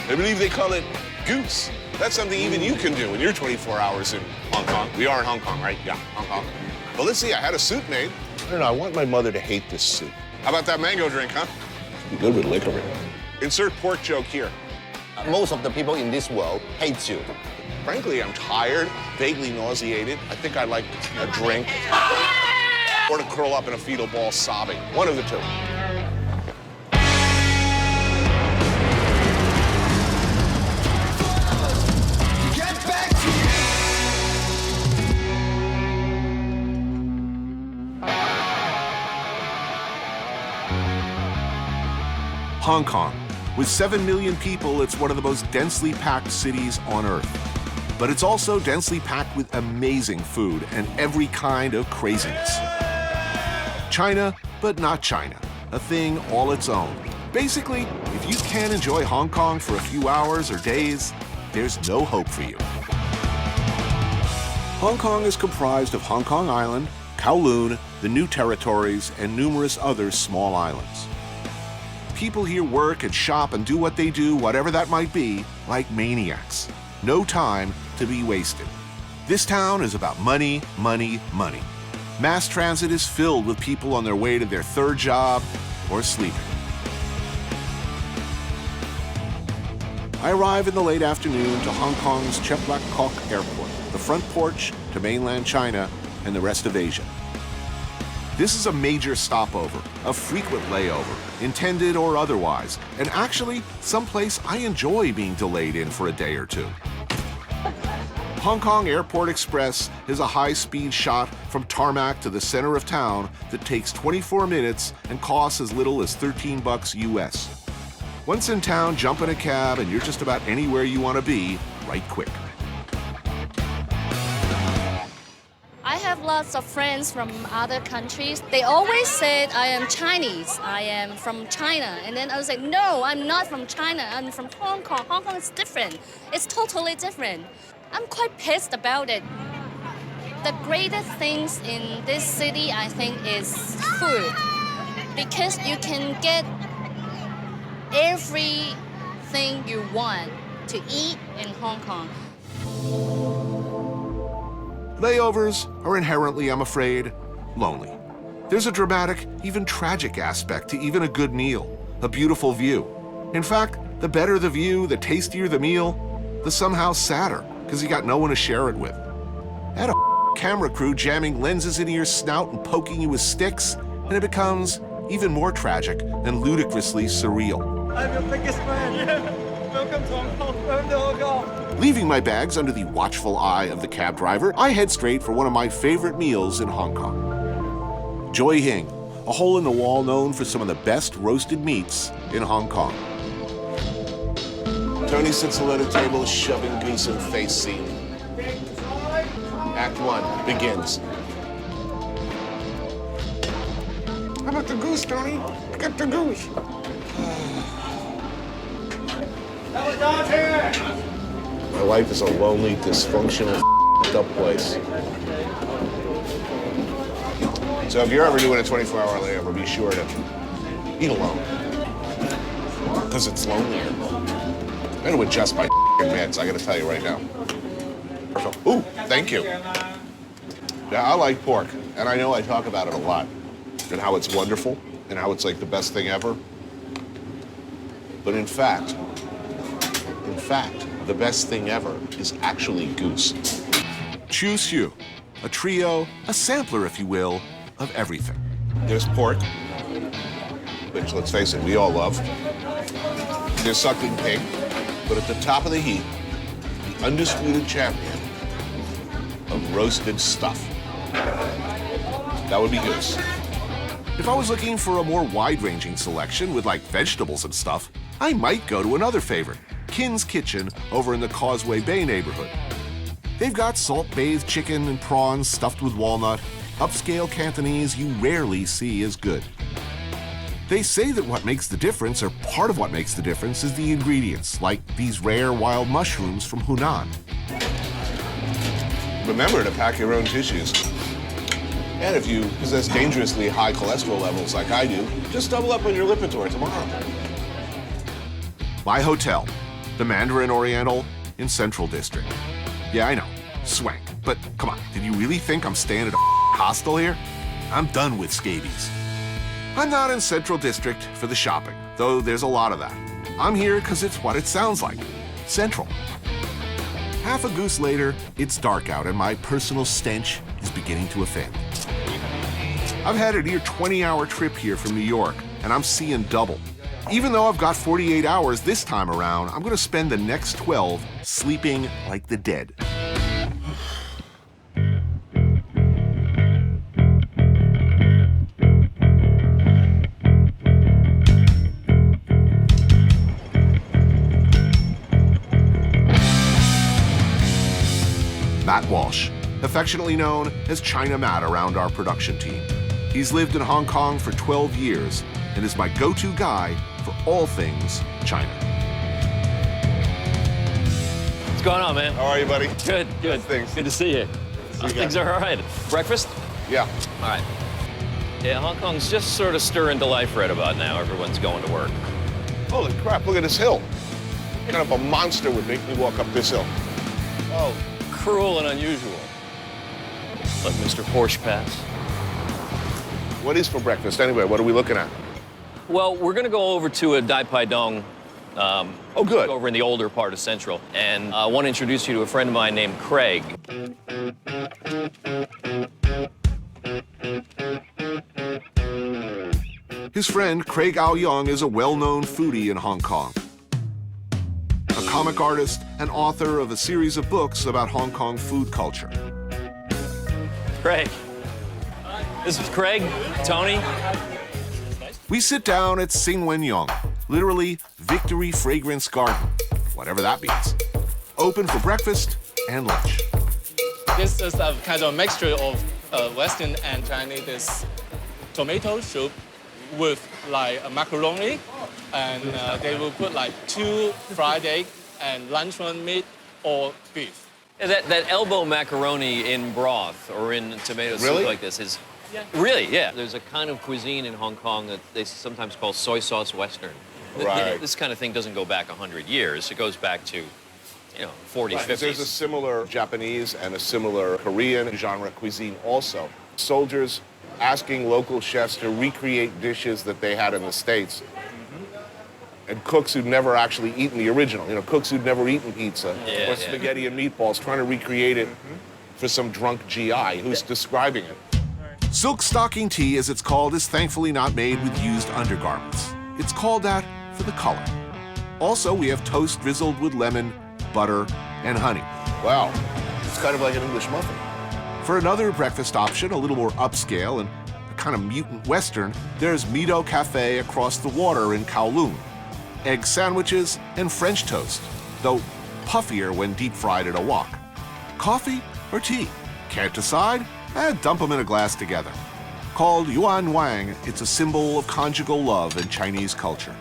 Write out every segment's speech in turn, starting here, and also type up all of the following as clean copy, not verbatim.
I believe they call it Goose. That's something even you can do when you're 24 hours in Hong Kong. We are in Hong Kong, right? Yeah, Hong Kong. Well, let's see, I had a soup made. I don't know, I want my mother to hate this soup. How about that mango drink, huh? Be good with liquor. Insert pork joke here. Most of the people in this world hate you. Frankly, I'm tired, vaguely nauseated. I think I'd like a drink. Or to curl up in a fetal ball sobbing. One of the two. Hong Kong. With 7 million people, it's one of the most densely packed cities on Earth. But it's also densely packed with amazing food and every kind of craziness. China, but not China. A thing all its own. Basically, if you can't enjoy Hong Kong for a few hours or days, there's no hope for you. Hong Kong is comprised of Hong Kong Island, Kowloon, the New Territories, and numerous other small islands. People here work and shop and do what they do, whatever that might be, like maniacs. No time to be wasted. This town is about money, money, money. Mass transit is filled with people on their way to their third job or sleeping. I arrive in the late afternoon to Hong Kong's Chek Lap Kok Airport, the front porch to mainland China and the rest of Asia. This is a major stopover, a frequent layover, intended or otherwise, and actually someplace I enjoy being delayed in for a day or two. Hong Kong Airport Express is a high-speed shot from tarmac to the center of town that takes 24 minutes and costs as little as $13 US. Once in town, jump in a cab and you're just about anywhere you want to be, right quick. I have lots of friends from other countries. They always said I am Chinese, I am from China. And then I was like, no, I'm not from China, I'm from Hong Kong. Hong Kong is different. It's totally different. I'm quite pissed about it. The greatest things in this city, I think, is food. Because you can get everything you want to eat in Hong Kong. Layovers are inherently, I'm afraid, lonely. There's a dramatic, even tragic aspect to even a good meal, a beautiful view. In fact, the better the view, the tastier the meal, the somehow sadder, because you got no one to share it with. Add a camera crew jamming lenses into your snout and poking you with sticks, and it becomes even more tragic and ludicrously surreal. I'm your biggest fan. Welcome to Hong Kong. Welcome to Hong Kong. Leaving my bags under the watchful eye of the cab driver, I head straight for one of my favorite meals in Hong Kong. Joy Hing, a hole in the wall known for some of the best roasted meats in Hong Kong. Tony sits alone at a table, shoving Goose in face scene. Act 1 begins. How about the goose, Tony? Get the goose. My life is a lonely, dysfunctional, up place. So if you're ever doing a 24-hour layover, be sure to eat alone. Because it's lonelier. I'm going to adjust my meds, I got to tell you right now. Ooh, thank you. Yeah, I like pork, and I know I talk about it a lot, and how it's wonderful, and how it's like the best thing ever. But in fact, the best thing ever is actually goose. Choose Hsu, a trio, a sampler, if you will, of everything. There's pork, which, let's face it, we all love. There's suckling pig, but at the top of the heap, the undisputed champion of roasted stuff. That would be goose. If I was looking for a more wide-ranging selection with, like, vegetables and stuff, I might go to another favorite, Kin's Kitchen over in the Causeway Bay neighborhood. They've got salt-bathed chicken and prawns stuffed with walnut, upscale Cantonese you rarely see as good. They say that what makes the difference, or part of what makes the difference, is the ingredients, like these rare wild mushrooms from Hunan. Remember to pack your own tissues. And if you possess dangerously high cholesterol levels like I do, just double up on your Lipitor tomorrow. My hotel, The Mandarin Oriental in Central District. Yeah, I know, swank. But come on, did you really think I'm staying at a hostel here? I'm done with scabies. I'm not in Central District for the shopping, though there's a lot of that. I'm here because it's what it sounds like, Central. Half a goose later, it's dark out and my personal stench is beginning to offend. I've had a near 20-hour trip here from New York, and I'm seeing double. Even though I've got 48 hours this time around, I'm gonna spend the next 12 sleeping like the dead. Matt Walsh, affectionately known as China Matt around our production team. He's lived in Hong Kong for 12 years and is my go-to guy for all things China. What's going on, man? How are you, buddy? Good, good. Things. Good to see you. Things are all right. Breakfast? Yeah. All right. Yeah, Hong Kong's just sort of stirring to life right about now. Everyone's going to work. Holy crap, look at this hill. What kind of a monster would make me walk up this hill? Oh, cruel and unusual. Let Mr. Porsche pass. What is for breakfast anyway? What are we looking at? Well, we're going to go over to a Dai Pai Dong. Oh, good. Over in the older part of Central. And I want to introduce you to a friend of mine named Craig. His friend Craig Ao Young is a well-known foodie in Hong Kong. A comic artist and author of a series of books about Hong Kong food culture. Craig. This is Craig, Tony. We sit down at Sing Wen Yong, literally Victory Fragrance Garden, whatever that means. Open for breakfast and lunch. This is a kind of mixture of Western and Chinese. This tomato soup with like a macaroni, and they will put like 2 fried egg and luncheon meat or beef. That elbow macaroni in broth or in tomato Really? soup like this is... Yeah. Really, yeah. There's a kind of cuisine in Hong Kong that they sometimes call soy sauce Western. Right. This kind of thing doesn't go back 100 years. It goes back to, 40s, 50s. There's a similar Japanese and a similar Korean genre cuisine also. Soldiers asking local chefs to recreate dishes that they had in the States. And cooks who'd never actually eaten the original. Cooks who'd never eaten pizza or spaghetti and meatballs, trying to recreate it for some drunk GI who's describing it. Silk stocking tea, as it's called, is thankfully not made with used undergarments. It's called that for the color. Also, we have toast drizzled with lemon, butter, and honey. Wow, it's kind of like an English muffin. For another breakfast option, a little more upscale and a kind of mutant Western, there's Mido Cafe across the water in Kowloon. Egg sandwiches and French toast, though puffier when deep fried at a wok. Coffee or tea? Can't decide? Dump them in a glass together. Called Yuan Wang, it's a symbol of conjugal love in Chinese culture.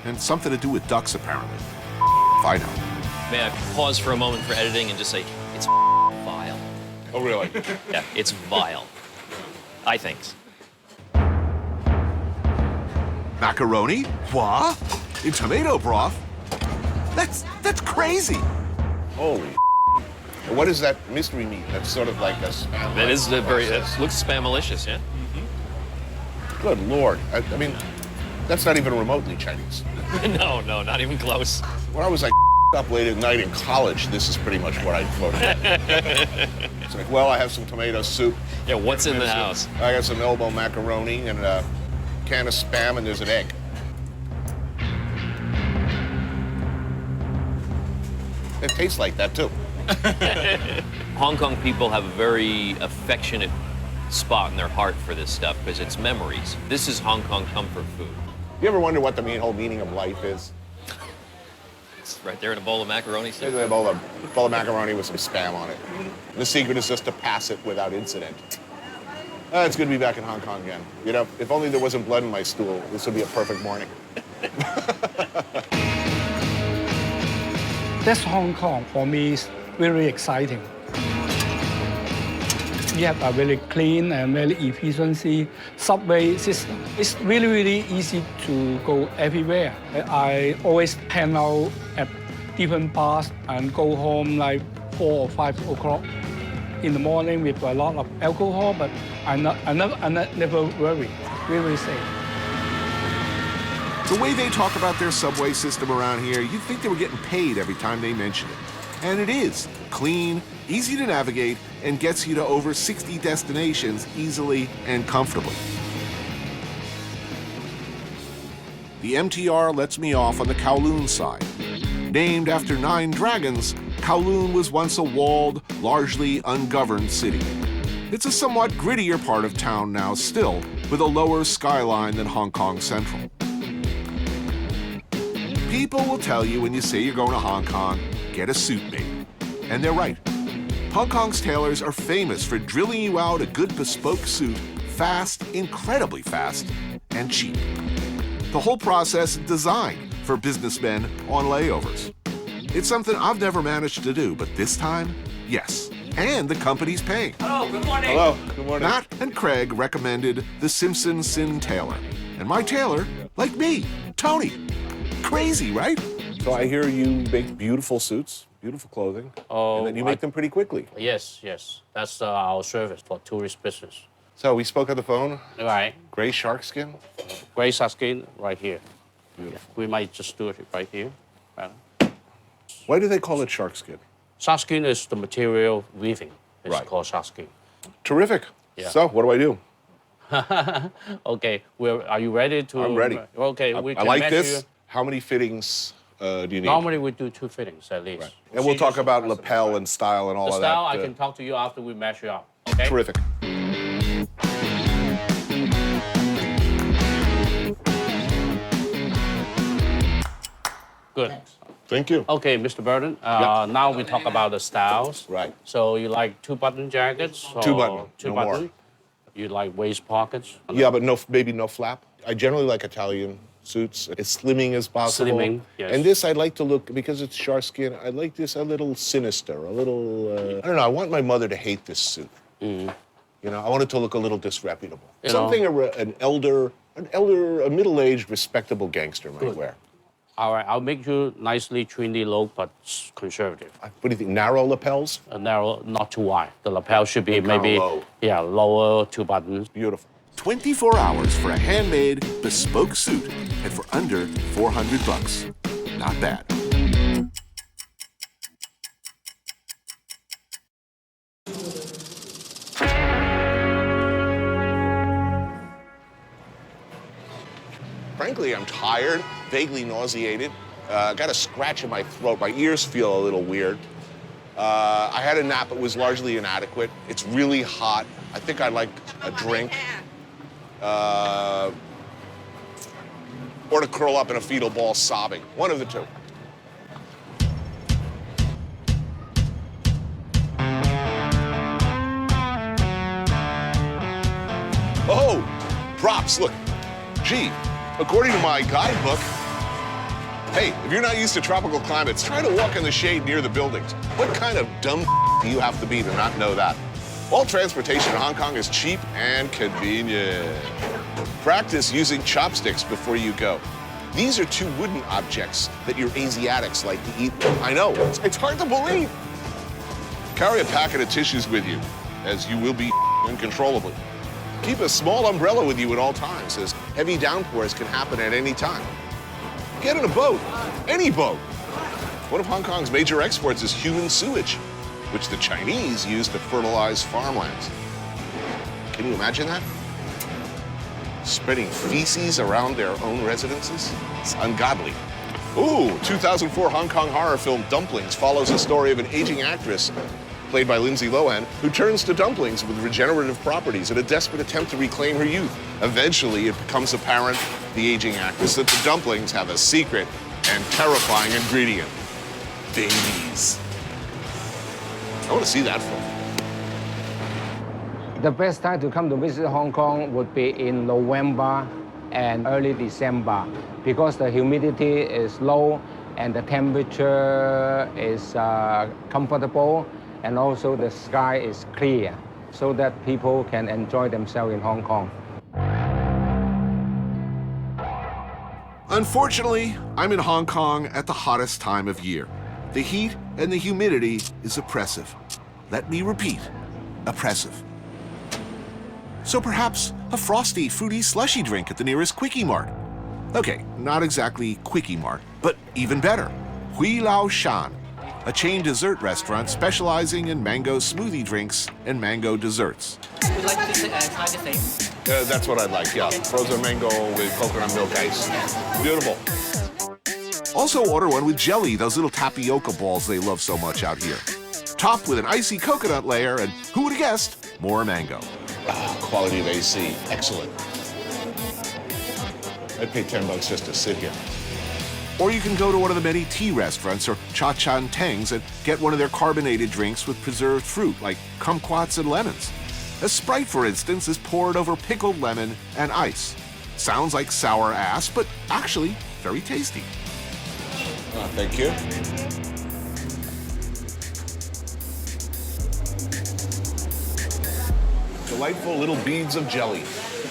And something to do with ducks, apparently. I know. May I pause for a moment for editing and just say, it's vile. Oh, really? Yeah, it's vile. I think. Macaroni? What? In tomato broth? That's crazy. Holy. And what is that mystery meat? That's sort of like a spam. That is it looks spam-malicious, yeah? Good Lord. I mean, that's not even remotely Chinese. No, not even close. When I was like up late at night in college, this is pretty much what I voted. It's like, well, I have some tomato soup. Yeah, what's in the house? I got some elbow macaroni and a can of Spam, and there's an egg. It tastes like that, too. Hong Kong people have a very affectionate spot in their heart for this stuff because it's memories. This is Hong Kong comfort food. You ever wonder what the whole meaning of life is? It's right there in a bowl of macaroni soup. There's a bowl of macaroni with some Spam on it. The secret is just to pass it without incident. It's good to be back in Hong Kong again. If only there wasn't blood in my stool, this would be a perfect morning. That's Hong Kong. For me, it's very exciting. We have a very clean and very efficiency subway system. It's really, really easy to go everywhere. I always hang out at different bars and go home like 4 or 5 o'clock in the morning with a lot of alcohol, but I never worry, really safe. The way they talk about their subway system around here, you'd think they were getting paid every time they mention it. And it is clean, easy to navigate, and gets you to over 60 destinations easily and comfortably. The MTR lets me off on the Kowloon side. Named after 9 dragons, Kowloon was once a walled, largely ungoverned city. It's a somewhat grittier part of town now still, with a lower skyline than Hong Kong Central. People will tell you when you say you're going to Hong Kong, get a suit made. And they're right. Hong Kong's tailors are famous for drilling you out a good bespoke suit fast, incredibly fast, and cheap. The whole process is designed for businessmen on layovers. It's something I've never managed to do, but this time, yes. And the company's paying. Hello, good morning. Hello, good morning. Matt and Craig recommended the Simpson Sin tailor. And my tailor, like me, Tony. Crazy, right? So I hear you make beautiful suits, beautiful clothing, and then you make them pretty quickly. Yes. That's our service for tourist business. So we spoke on the phone. Right. Gray shark skin. Gray shark skin right here. Beautiful. We might just do it right here. Right. Why do they call it shark skin? Shark skin is the material weaving. It's Right. called shark skin. Terrific. Yeah. So what do I do? Okay, are you ready to? I'm ready. Okay, I we can like measure this. you. How many fittings do you need? Normally we do 2 fittings at least. Right. And we'll talk about lapel and style and all The of that. style I can talk to you after we measure up. Okay. Terrific. Good. Thank you. Okay, Mr. Bourdain. Yeah. Now we talk about the styles. Right. So you like 2-button jackets? Or 2-button, Two no button? more. You like waist pockets? Yeah, but no, maybe no flap. I generally like Italian suits, as slimming as possible. Slimming, yes. And this I'd like to look, because it's shark skin, I like this a little sinister, a little, I don't know, I want my mother to hate this suit. You know, I want it to look a little disreputable. You Something an middle-aged, respectable gangster might wear. All right, I'll make you nicely trendy look, but conservative. What do you think, narrow lapels? Narrow, not too wide. The lapel should be Kinda maybe, low. yeah, lower 2 buttons. Beautiful. 24 hours for a handmade, bespoke suit, and for under $400. Not bad. Frankly, I'm tired, vaguely nauseated. Got a scratch in my throat. My ears feel a little weird. I had a nap, it was largely inadequate. It's really hot. I think I'd like a drink. Or to curl up in a fetal ball sobbing. One of the two. Oh, props, look. Gee, according to my guidebook, hey, if you're not used to tropical climates, try to walk in the shade near the buildings. What kind of dumb do you have to be to not know that? All transportation in Hong Kong is cheap and convenient. Practice using chopsticks before you go. These are 2 wooden objects that your Asiatics like to eat. I know, it's hard to believe. Carry a packet of tissues with you, as you will be uncontrollably. Keep a small umbrella with you at all times, as heavy downpours can happen at any time. Get in a boat, any boat. One of Hong Kong's major exports is human sewage, which the Chinese use to fertilize farmlands. Can you imagine that? Spreading feces around their own residences? It's ungodly. Ooh, 2004 Hong Kong horror film Dumplings follows the story of an aging actress, played by Lindsay Lohan, who turns to dumplings with regenerative properties in a desperate attempt to reclaim her youth. Eventually, it becomes apparent, the aging actress, that the dumplings have a secret and terrifying ingredient: babies. I want to see that film. The best time to come to visit Hong Kong would be in November and early December because the humidity is low and the temperature is comfortable, and also the sky is clear so that people can enjoy themselves in Hong Kong. Unfortunately, I'm in Hong Kong at the hottest time of year. The heat and the humidity is oppressive. Let me repeat, oppressive. So perhaps a frosty, fruity, slushy drink at the nearest Quickie Mart. Okay, not exactly Quickie Mart, but even better, Hui Lao Shan, a chain dessert restaurant specializing in mango smoothie drinks and mango desserts. Would you like to try the same? That's what I'd like, yeah. Frozen mango with coconut milk ice. Beautiful. Also order one with jelly, those little tapioca balls they love so much out here. Topped with an icy coconut layer and, who would have guessed, more mango. Quality of AC, excellent. I'd pay $10 just to sit here. Or you can go to one of the many tea restaurants or cha chan tangs and get one of their carbonated drinks with preserved fruit like kumquats and lemons. A Sprite, for instance, is poured over pickled lemon and ice. Sounds like sour ass, but actually very tasty. Thank you. Delightful little beads of jelly.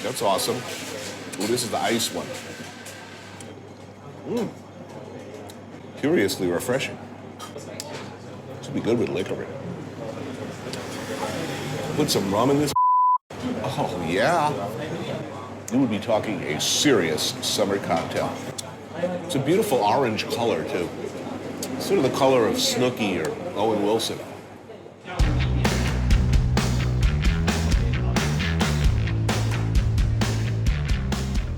That's awesome. Oh, this is the ice one. Curiously refreshing. This would be good with liquor. Put some rum in this. Oh, yeah. You would be talking a serious summer cocktail. It's a beautiful orange color, too. Sort of the color of Snooki or Owen Wilson.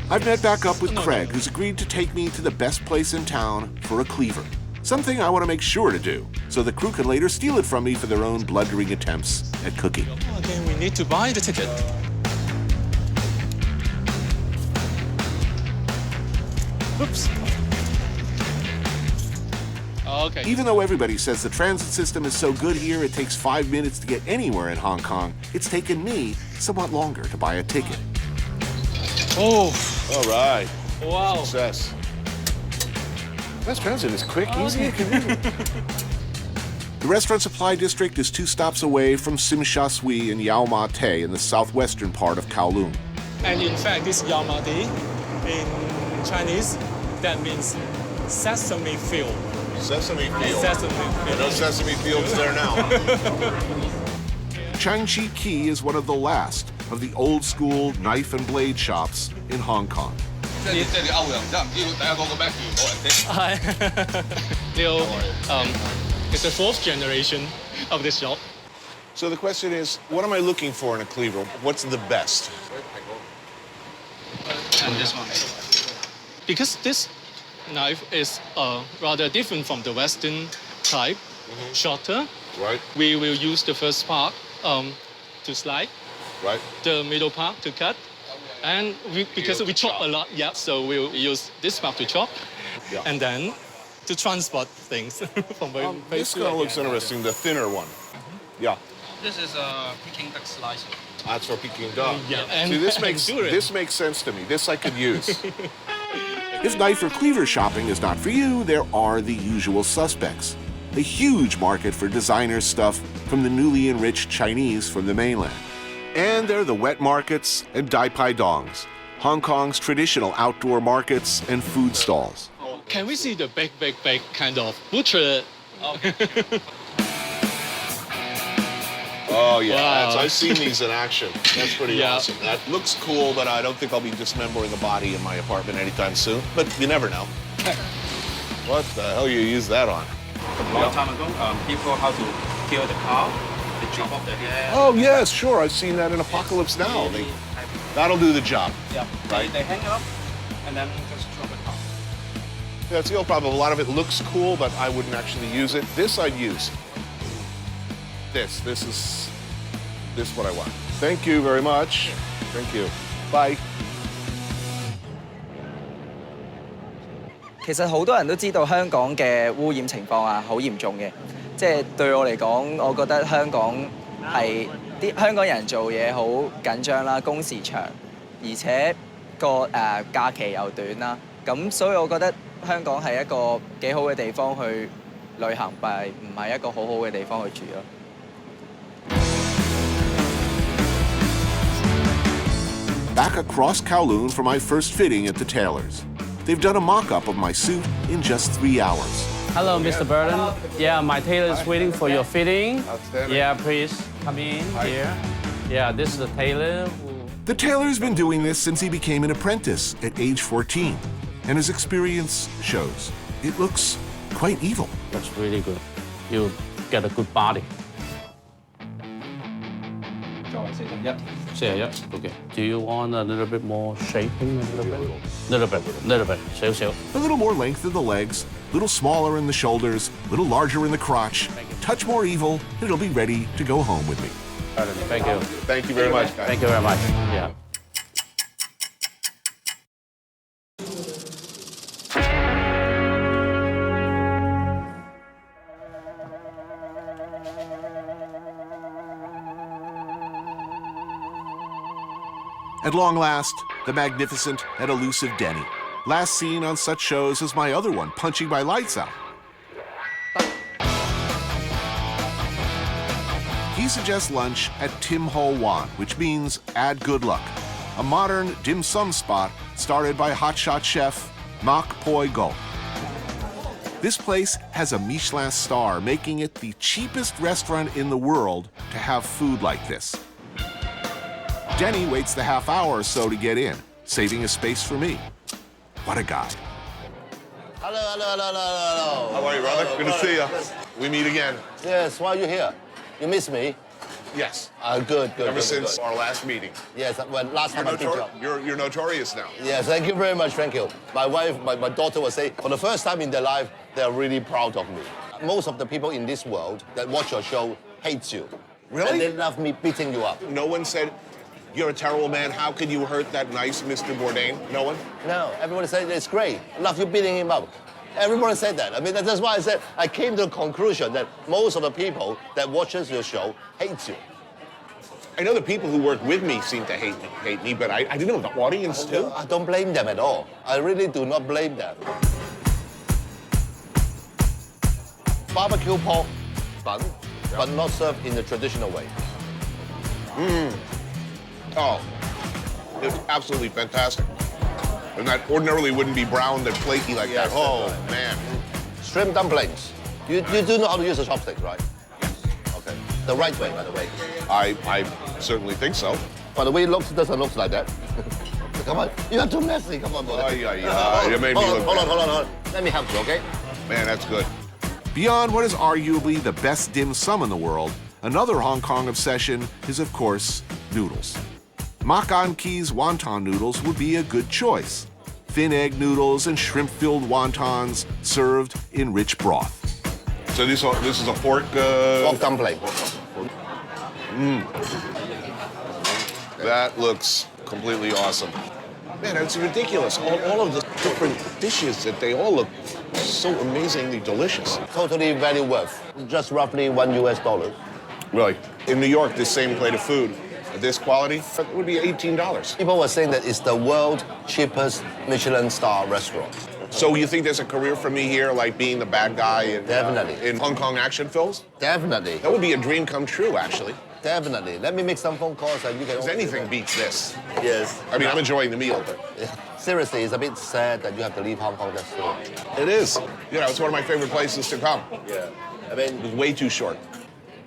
I've met back up with Craig, who's agreed to take me to the best place in town for a cleaver. Something I want to make sure to do, so the crew can later steal it from me for their own blundering attempts at cooking. Again, we need to buy the ticket. Oops. Okay. Even though everybody says the transit system is so good here, it takes 5 minutes to get anywhere in Hong Kong, it's taken me somewhat longer to buy a ticket. Oh, All right. wow. Success. Mass transit is quick, easy, and convenient. The restaurant supply district is 2 stops away from Sim Sha Sui and Yao Ma Te in the southwestern part of Kowloon. And in fact, this Yao Ma Te in Chinese, that means sesame field. Sesame field. Sesame field. No sesame fields there now. Changchi Key is one of the last of the old-school knife and blade shops in Hong Kong. It's the 4th generation of this shop. So the question is, what am I looking for in a cleaver? What's the best? And this one. Because this knife is rather different from the Western type, shorter. Right, We will use the first part to slide, right. the middle part to cut, and because we chop a lot, yeah, so we'll use this part to chop, Yeah. and then to transport things from very This kind of looks interesting, the thinner one. Yeah, This is a Peking duck slicer. that's for Peking duck. Yeah, and See, this and makes sense to me. This I could use. If knife or cleaver shopping is not for you, there are the usual suspects. A huge market for designer stuff from the newly enriched Chinese from the mainland. And there are the wet markets and Dai Pai Dongs, Hong Kong's traditional outdoor markets and food stalls. Can we see the big kind of butcher? Oh, yeah. Wow. I've seen these in action. That's pretty Yeah. awesome. That looks cool, but I don't think I'll be dismembering a body in my apartment anytime soon. But you never know. What the hell you use that on? A long time ago, people how to kill the cow. They chop off the head. Oh, yes, sure. I've seen that in Apocalypse Now. That'll do the job. Yeah. Right. They hang it up and then just chop the cow. That's the old problem. A lot of it looks cool, but I wouldn't actually use it. This I'd use. This is what I want. Thank you very much. Thank you. Bye. 其實好多人都知道香港嘅污染情況啊，好嚴重嘅。即係對我嚟講，我覺得香港係啲香港人做嘢好緊張啦，工時長，而且個假期又短啦。咁所以我覺得香港係一個幾好嘅地方去旅行，但係唔係一個好好嘅地方去住咯。Back across Kowloon for my first fitting at the tailor's. They've done a mock-up of my suit in just 3 hours. Hello, Mr. Bourdain. Yeah, my tailor is waiting for your fitting. Outstanding. Yeah, please come in here. Yeah, this is the tailor. The tailor's been doing this since he became an apprentice at age 14, and his experience shows. It looks quite evil. That's really good. You get a good body. 41. Okay. Do you want a little bit more shaping? Little bit. 少少. A little more length in the legs, a little smaller in the shoulders, a little larger in the crotch. Touch more evil, and it'll be ready to go home with me. Thank you. Thank you very much, guys. Thank you very much. Yeah. At long last, the magnificent and elusive Denny. Last seen on such shows as my other one, Punching My Lights Out. He suggests lunch at Tim Ho Wan, which means add good luck. A modern dim sum spot started by hotshot chef Mak Poi Go. This place has a Michelin star, making it the cheapest restaurant in the world to have food like this. Denny waits the half hour or so to get in, saving a space for me. What a guy. Hello. How are you, brother? Good to see you. We meet again. Yes, why are you here? You miss me? Yes. Good. Ever since our last meeting. Yes, well, last time I picked you up. You're notorious now. Yes, thank you very much, thank you. My wife, my daughter will say, for the first time in their life, they're really proud of me. Most of the people in this world that watch your show hate you. Really? And they love me beating you up. No one said, you're a terrible man, how could you hurt that nice Mr. Bourdain? No one? No, everybody said it's great. Love you beating him up. Everybody said that. I mean, that's why I said I came to the conclusion that most of the people that watches your show hate you. I know the people who work with me seem to hate me, but I didn't know the audience too. I don't blame them at all. I really do not blame them. Barbecue pork bun, but not served in the traditional way. Oh, it's absolutely fantastic. And that ordinarily wouldn't be browned and flaky like Yes, that. Oh, that's right. man. Shrimp dumplings. You do know how to use the chopsticks, right? Yes. Okay. The right way, by the way. I certainly think so. By the way, it doesn't look like that. Come on. You're too messy. Come on, boy. You made me look Hold on. Let me help you, okay? Man, that's good. Beyond what is arguably the best dim sum in the world, another Hong Kong obsession is, of course, noodles. Mak An Ki's wonton noodles would be a good choice. Thin egg noodles and shrimp-filled wontons served in rich broth. So this is a pork... Pork dumpling. That looks completely awesome. Man, it's ridiculous. All of the different dishes, that they all look so amazingly delicious. Totally value worth. Just roughly $1. Really. In New York, this same plate of food, this quality, it would be $18. People were saying that it's the world's cheapest Michelin star restaurant. So you think there's a career for me here, like being the bad guy in, Definitely. In Hong Kong action films? Definitely. That would be a dream come true, actually. Definitely. Let me make some phone calls and you can... Because anything beats this. Yes. I mean, I'm enjoying the meal, but... Seriously, it's a bit sad that you have to leave Hong Kong that soon. It is. You know, it's one of my favorite places to come. Yeah. I mean... It was way too short.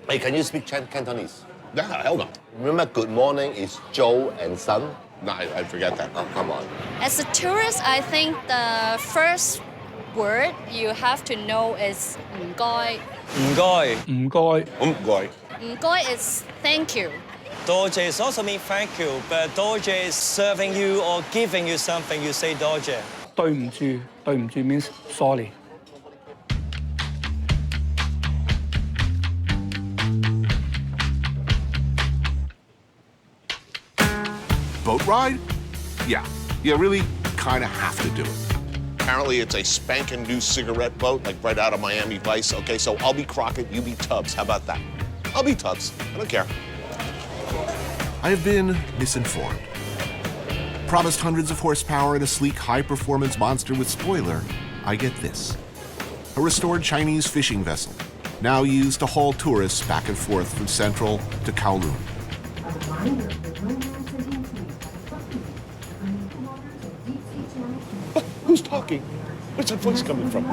Hey, can you speak Cantonese? Nah, hell no. Remember good morning is Zhou and Sun? No, I forget that. Oh, come on. As a tourist, I think the first word you have to know is 唔該. 唔該。唔該。唔該。唔該 is thank you. 多謝 is also mean thank you, but 多謝 is serving you or giving you something, you say 多謝. 對唔住 means sorry. Boat ride? Yeah, you really kind of have to do it. Apparently, it's a spanking new cigarette boat, like right out of Miami Vice. Okay, so I'll be Crockett, you be Tubbs. How about that? I'll be Tubbs. I don't care. I have been misinformed. Promised hundreds of horsepower and a sleek, high-performance monster with spoiler, I get this. A restored Chinese fishing vessel, now used to haul tourists back and forth from Central to Kowloon. Who's talking? Where's that voice coming from?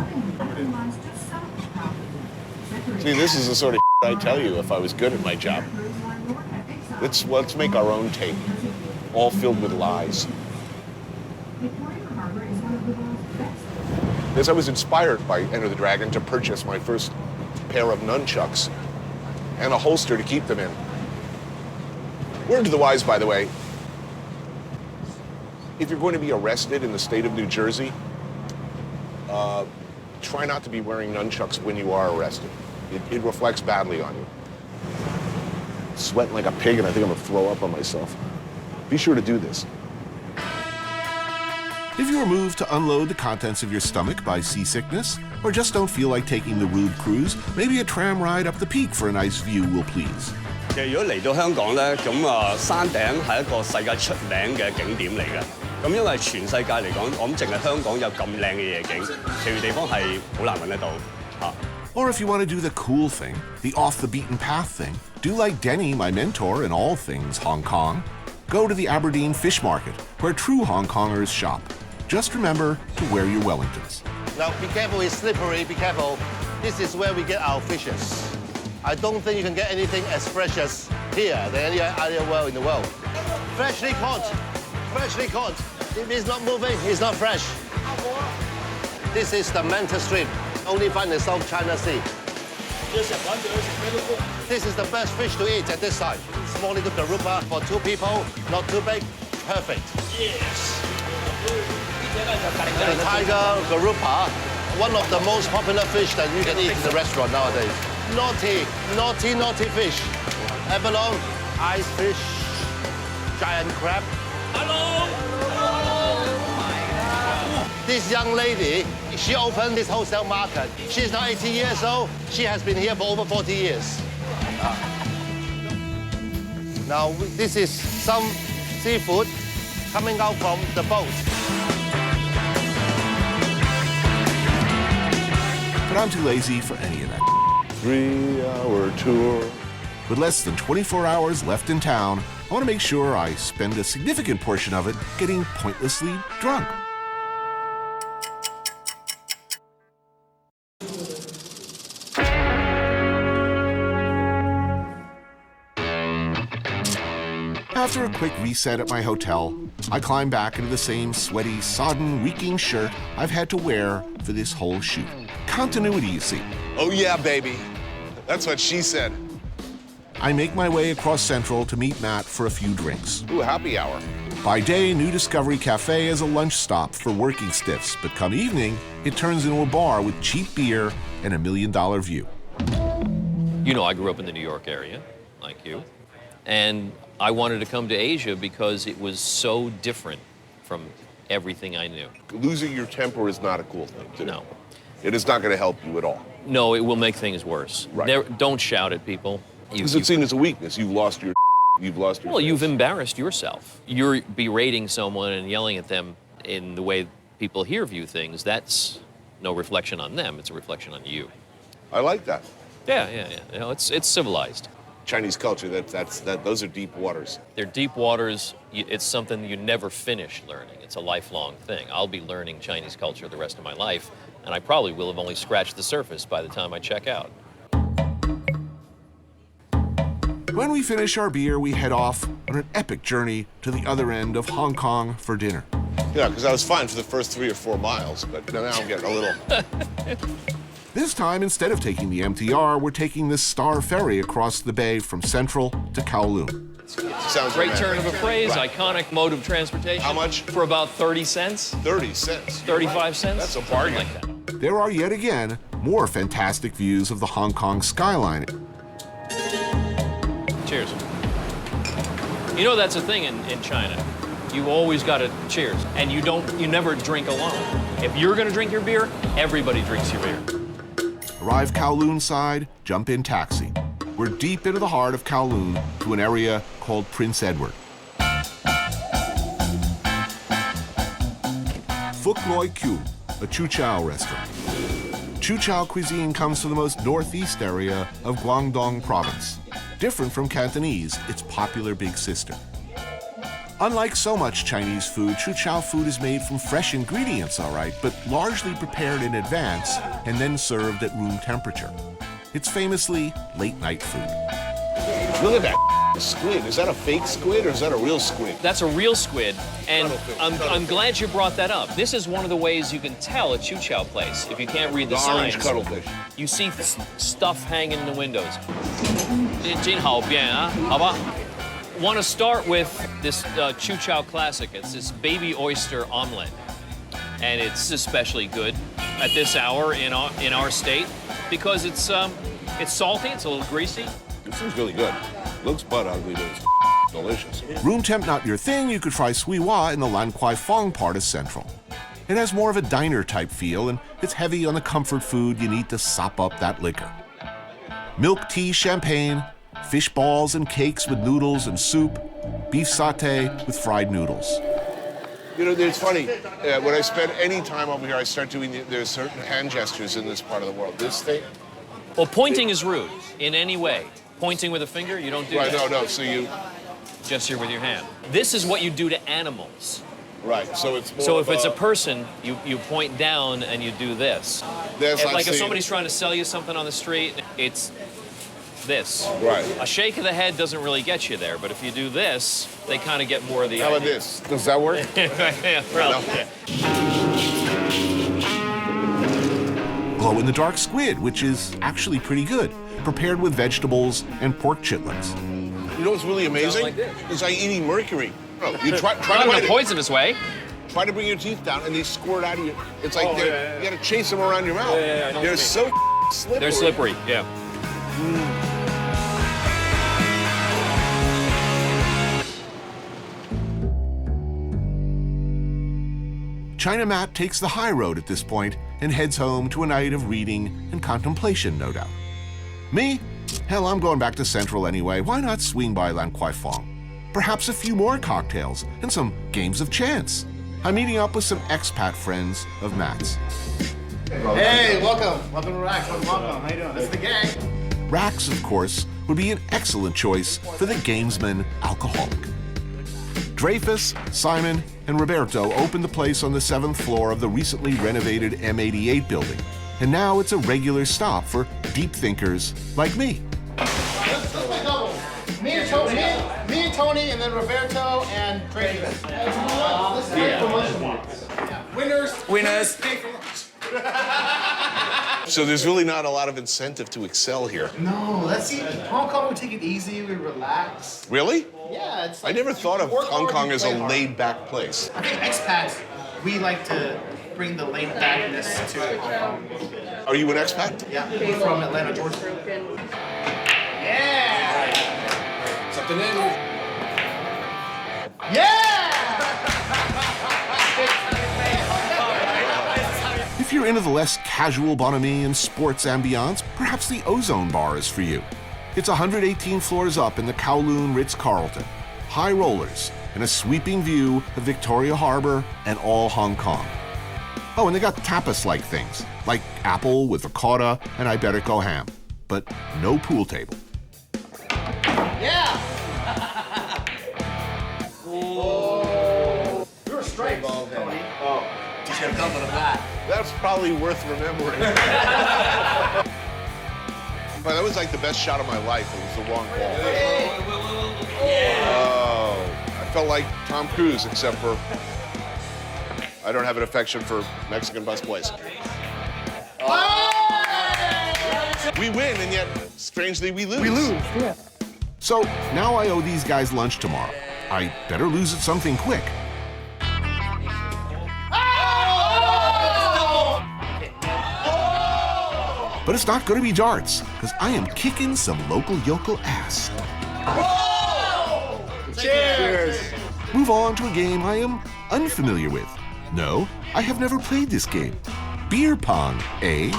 See, this is the sort of I'd tell you if I was good at my job. Let's make our own tape, all filled with lies. As I was inspired by Enter the Dragon to purchase my first pair of nunchucks and a holster to keep them in. Word to the wise, by the way, if you're going to be arrested in the state of New Jersey, try not to be wearing nunchucks when you are arrested. It reflects badly on you. Sweating like a pig, and I think I'm gonna throw up on myself. Be sure to do this. If you are moved to unload the contents of your stomach by seasickness, or just don't feel like taking the rude cruise, maybe a tram ride up the peak for a nice view will please. 其實如果嚟到香港咧，咁山頂係一個世界出名嘅景點嚟嘅。咁因為全世界嚟講，我諗淨係香港有咁靚嘅夜景，其餘地方係好難揾得到嚇。Or if you want to do the cool thing, the off-the-beaten-path thing, do like Denny, my mentor in all things Hong Kong. Go to the Aberdeen Fish Market, where true Hong Kongers shop. Just remember to wear your Wellingtons. Now, be careful, it's slippery, be careful. This is where we get our fishes. I don't think you can get anything as fresh as here than any other well in the world. Freshly caught, freshly caught. If it's not moving, it's not fresh. This is the mantis shrimp, only found in South China Sea. This is the best fish to eat at this time. Small little garoupa for 2 people, not too big, perfect. Yes. The tiger garoupa, one of the most popular fish that you can eat in the restaurant nowadays. Naughty, naughty, naughty fish. Abalone, ice fish, giant crab. Hello! This young lady, she opened this wholesale market. She's now 80 years old. She has been here for over 40 years. Now, this is some seafood coming out from the boat. But I'm too lazy for any of that. 3-hour tour. With less than 24 hours left in town, I want to make sure I spend a significant portion of it getting pointlessly drunk. After a quick reset at my hotel, I climb back into the same sweaty, sodden, reeking shirt I've had to wear for this whole shoot. Continuity, you see. Oh yeah, baby. That's what she said. I make my way across Central to meet Matt for a few drinks. Ooh, happy hour. By day, New Discovery Cafe is a lunch stop for working stiffs, but come evening, it turns into a bar with cheap beer and $1 million view. You know, I grew up in the New York area, like you, and I wanted to come to Asia because it was so different from everything I knew. Losing your temper is not a cool thing to do. No. It is not going to help you at all. No, it will make things worse. Right. Don't shout at people. Because it's seen as a weakness. You've lost your Well, face. You've embarrassed yourself. You're berating someone and yelling at them in the way people here view things. That's no reflection on them. It's a reflection on you. I like that. Yeah. You know, it's civilized. Chinese culture, those are deep waters. They're deep waters. It's something you never finish learning. It's a lifelong thing. I'll be learning Chinese culture the rest of my life, and I probably will have only scratched the surface by the time I check out. When we finish our beer, we head off on an epic journey to the other end of Hong Kong for dinner. Yeah, because I was fine for the first 3 or 4 miles, but now I'm getting a little... This time, instead of taking the MTR, we're taking this Star Ferry across the bay from Central to Kowloon. Sounds Great turn of a phrase, right. Iconic mode of transportation. How much? For about 30 cents. 30 cents? 35 cents? That's a bargain. Like that. There are yet again more fantastic views of the Hong Kong skyline. Cheers. You know that's a thing in China. You always got to cheers, and you never drink alone. If you're going to drink your beer, everybody drinks your beer. Arrive Kowloon side, jump in taxi. We're deep into the heart of Kowloon to an area called Prince Edward. Phuc Loi Kyu, a Chu Chao restaurant. Chu Chao cuisine comes from the most northeast area of Guangdong province. Different from Cantonese, its popular big sister. Unlike so much Chinese food, Chuchao food is made from fresh ingredients, all right, but largely prepared in advance and then served at room temperature. It's famously late-night food. Look at that squid. Is that a fake squid or is that a real squid? That's a real squid, and I'm glad you brought that up. This is one of the ways you can tell a Chuchao place. If you can't read the signs, orange cuttlefish. You see stuff hanging in the windows. 真好变啊，好吧? Want to start with this Chuchao classic. It's this baby oyster omelet, and it's especially good at this hour in our state because it's salty, it's a little greasy. This is really good. Looks butt ugly, but it's delicious. Room temp not your thing, you could try Sui Hua in the Lan Kwai Fong part of Central. It has more of a diner type feel, and it's heavy on the comfort food you need to sop up that liquor. Milk tea, champagne, fish balls and cakes with noodles and soup, beef satay with fried noodles. You know, it's funny. When I spend any time over here, I start doing, there's certain hand gestures in this part of the world. This thing. Well, pointing is rude in any way. Pointing with a finger, you don't do right, that. No. So you gesture with your hand. This is what you do to animals. Right. So it's more so if it's a person, you point down and you do this. Like if somebody's trying to sell you something on the street, it's this. Right. A shake of the head doesn't really get you there, but if you do this, they kind of get more of the How about this? Does that work? Yeah, probably. Glow-in-the-dark squid, which is actually pretty good, prepared with vegetables and pork chitlins. You know what's really amazing? It's like eating mercury. You try not in a poisonous way. Try to bring your teeth down, and they squirt out of you. It's like you got to chase them around your mouth. They're so slippery. They're slippery, yeah. China Matt takes the high road at this point and heads home to a night of reading and contemplation, no doubt. Me? Hell, I'm going back to Central anyway. Why not swing by Lan Kwai Fong? Perhaps a few more cocktails and some games of chance. I'm meeting up with some expat friends of Matt's. Hey, welcome. Welcome to Rax. Welcome. How you doing? This is the gang. Rax, of course, would be an excellent choice for the gamesman alcoholic. Dreyfus, Simon, and Roberto opened the place on the 7th floor of the recently renovated M88 building, and now it's a regular stop for deep thinkers like me. Me and Tony, and then Roberto and Dreyfus. Winners. So there's really not a lot of incentive to excel here. No, let's see. Hong Kong, we take it easy, we relax. Really? Yeah, it's like I never thought of Hong Kong as a laid-back place. I think expats, we like to bring the laid-backness to Hong Kong. Are you an expat? Yeah, we're from Atlanta, Georgia. Yeah! Something in. Yeah! If you're into the less casual bonhomie and sports ambiance, perhaps the Ozone Bar is for you. It's 118 floors up in the Kowloon Ritz-Carlton. High rollers and a sweeping view of Victoria Harbor and all Hong Kong. Oh, and they got tapas-like things, like apple with ricotta and Iberico ham, but no pool table. Yeah! Oh. You're a strike ball, Tony. Oh. You should have come with a bat. That's probably worth remembering. But that was like the best shot of my life. It was the wrong ball. Oh, I felt like Tom Cruise, except for I don't have an affection for Mexican busboys. We win, and yet, strangely, we lose. We lose, yeah. So now I owe these guys lunch tomorrow. I better lose at something quick. But it's not going to be darts, because I am kicking some local yokel ass. Cheers! Move on to a game I am unfamiliar with. No, I have never played this game. Beer pong, eh?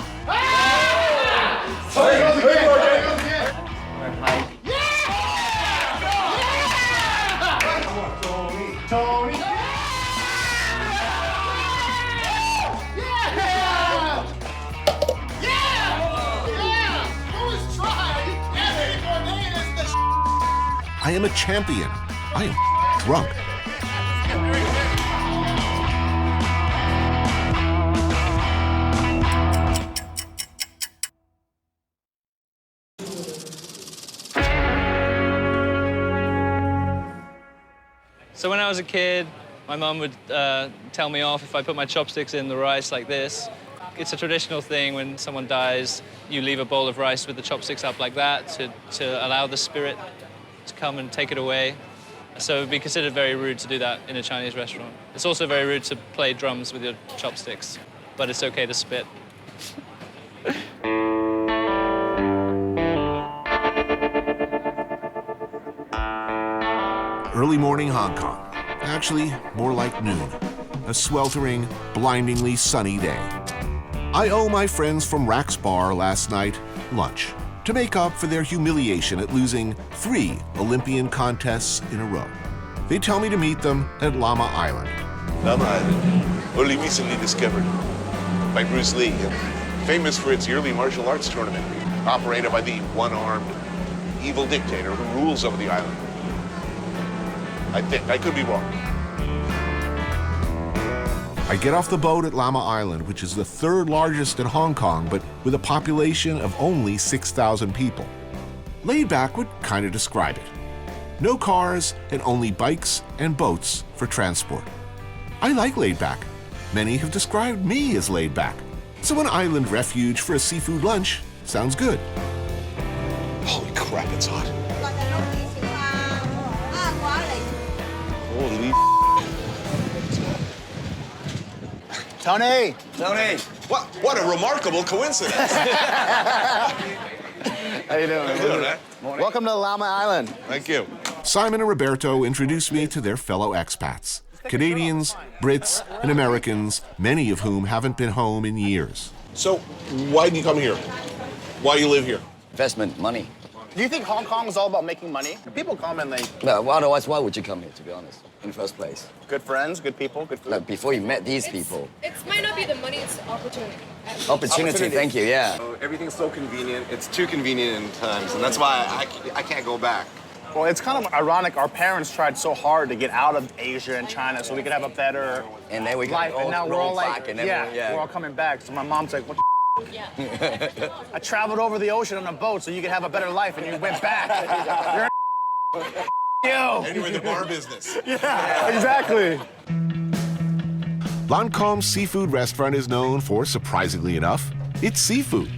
Tony! I am a champion. I am drunk. So when I was a kid, my mum would tell me off if I put my chopsticks in the rice like this. It's a traditional thing when someone dies, you leave a bowl of rice with the chopsticks up like that to allow the spirit to come and take it away. So it would be considered very rude to do that in a Chinese restaurant. It's also very rude to play drums with your chopsticks, but it's okay to spit. Early morning Hong Kong. Actually, more like noon. A sweltering, blindingly sunny day. I owe my friends from Rack's Bar last night lunch to make up for their humiliation at losing 3 Olympian contests in a row. They tell me to meet them at Lamma Island. Lamma Island, only recently discovered by Bruce Lee, famous for its yearly martial arts tournament, operated by the one-armed evil dictator who rules over the island. I think. I could be wrong. I get off the boat at Lamma Island, which is the 3rd largest in Hong Kong, but with a population of only 6,000 people. Laid back would kind of describe it. No cars and only bikes and boats for transport. I like laid back. Many have described me as laid back. So an island refuge for a seafood lunch sounds good. Holy crap, it's hot. Holy Tony! Tony! What a remarkable coincidence. How you doing? How you doing, man? Welcome to Lamma Island. Thank you. Simon and Roberto introduced me to their fellow expats. Canadians, Brits, and Americans, many of whom haven't been home in years. So, why do you come here? Why you live here? Investment, money. Do you think Hong Kong is all about making money? People come and they... No, otherwise, why would you come here, to be honest, in the first place? Good friends, good people, good food. Like, before you met these people. It might not be the money, it's opportunity. Opportunity, thank you, yeah. Everything's so convenient. It's too convenient in times, and that's why I can't go back. Well, it's kind of ironic. Our parents tried so hard to get out of Asia and China so we could have a better and then we life. And now we're all like, and then we're all coming back. So my mom's like, what the Yeah. I traveled over the ocean on a boat so you could have a better life, and you went back. You're you. And you're in the bar business. Yeah, exactly. Lancôme's seafood restaurant is known for, surprisingly enough, its seafood.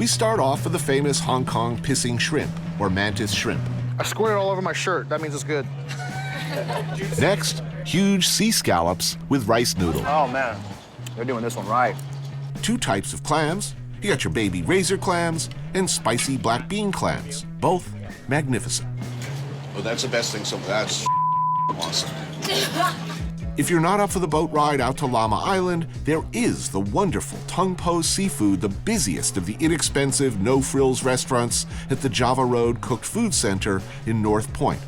We start off with the famous Hong Kong pissing shrimp, or mantis shrimp. I squirted all over my shirt. That means it's good. Next, huge sea scallops with rice noodle. Oh, man. They're doing this one right. 2 types of clams. You got your baby razor clams and spicy black bean clams, both magnificent. Well, that's the best thing, so that's awesome. If you're not up for the boat ride out to Lamma Island, there is the wonderful Tung Po Seafood, the busiest of the inexpensive, no-frills restaurants at the Java Road Cooked Food Center in North Point.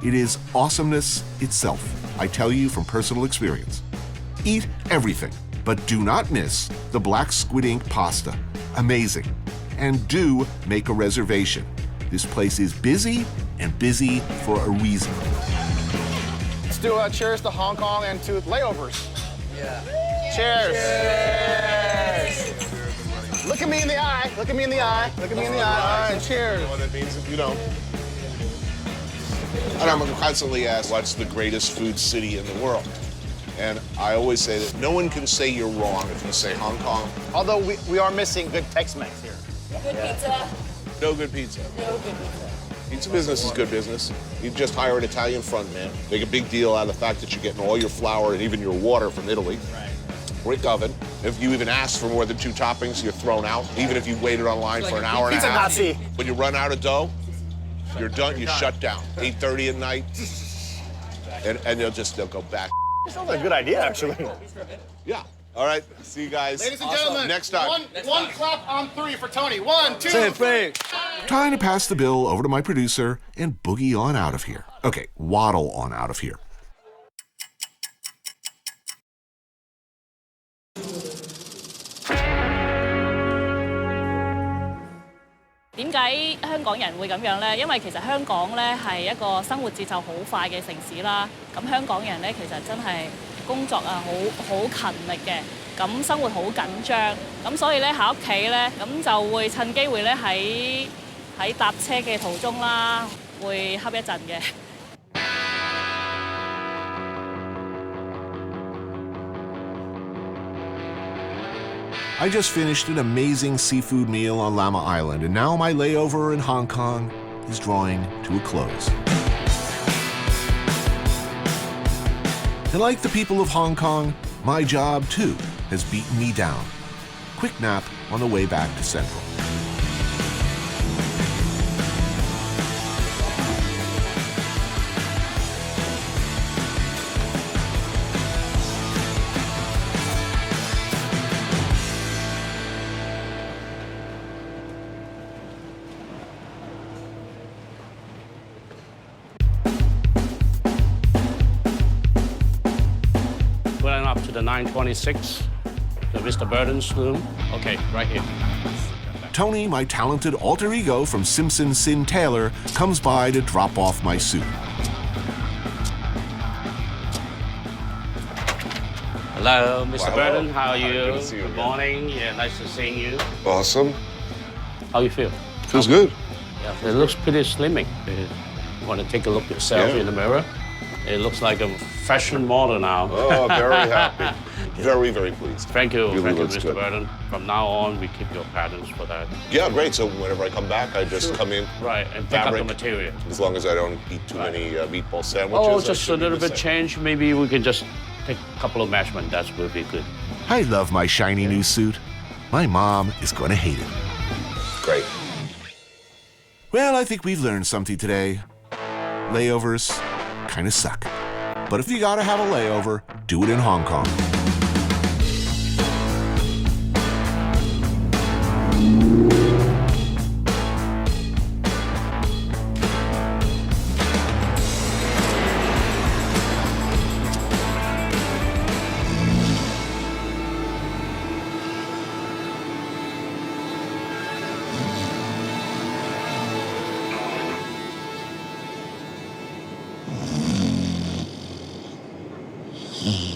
It is awesomeness itself, I tell you from personal experience. Eat everything, but do not miss the black squid ink pasta. Amazing. And do make a reservation. This place is busy, and busy for a reason. Let's do a cheers to Hong Kong and to layovers. Yeah. Cheers. Cheers. Look at me in the eye. Look at me in the eye. Look at me in the eye. All right, cheers. You know what that means if you don't. And I'm constantly asked, what's the greatest food city in the world? And I always say that no one can say you're wrong if you say Hong Kong. Although we are missing good Tex-Mex here. Good pizza. No good pizza. No good pizza. Pizza business is good business. You just hire an Italian front man. Make a big deal out of the fact that you're getting all your flour and even your water from Italy. Right. Brick oven. If you even ask for more than 2 toppings, you're thrown out. Even if you waited online for an hour and a half. Nazi. When you run out of dough, you're done. You shut down. 8:30 at night, and they'll go back. That sounds like a good idea, actually. Yeah. All right. See you guys. Ladies and Awesome. gentlemen, Next time. One clap on 3 for Tony. 1, 2, 3. Time to pass the bill over to my producer and boogie on out of here. Okay, waddle on out of here.點解香港人會咁樣呢？因為其實香港呢係一個生活節奏好快嘅城市啦。咁香港人呢其實真係工作啊好勤力嘅，咁生活好緊張，咁所以呢喺屋企呢咁就會趁機會呢喺搭車嘅途中啦，會瞌一陣嘅。I just finished an amazing seafood meal on Lamma Island, and now my layover in Hong Kong is drawing to a close. And like the people of Hong Kong, my job, too, has beaten me down. Quick nap on the way back to Central. Pulling up to the 926, the Mr. Bourdain sloom. Okay, right here. Tony, my talented alter ego from Simpson Sin Taylor, comes by to drop off my suit. Hello, Mr. Wow. Bourdain, how are Hi, you? good to see you Good again. morning. Yeah, nice to see you. Awesome. How you feel? Feels good. Yeah, it looks pretty slimming. You want to take a look yourself in the mirror? It looks like a fashion model now. Oh, very happy. Very, very pleased. Thank you, Really thank you, looks Mr. good. Bourdain. From now on, we keep your patterns for that. Yeah, great. So whenever I come back, I just come in. Right, and pick up the fabric, material. As long as I don't eat too many meatball sandwiches. Oh, I just a should be little the bit same. change. Maybe we can just take a couple of measurements. That will be good. I love my shiny new suit. My mom is going to hate it. Great. Well, I think we've learned something today. Layovers kind of suck. But if you gotta have a layover, do it in Hong Kong. Mm.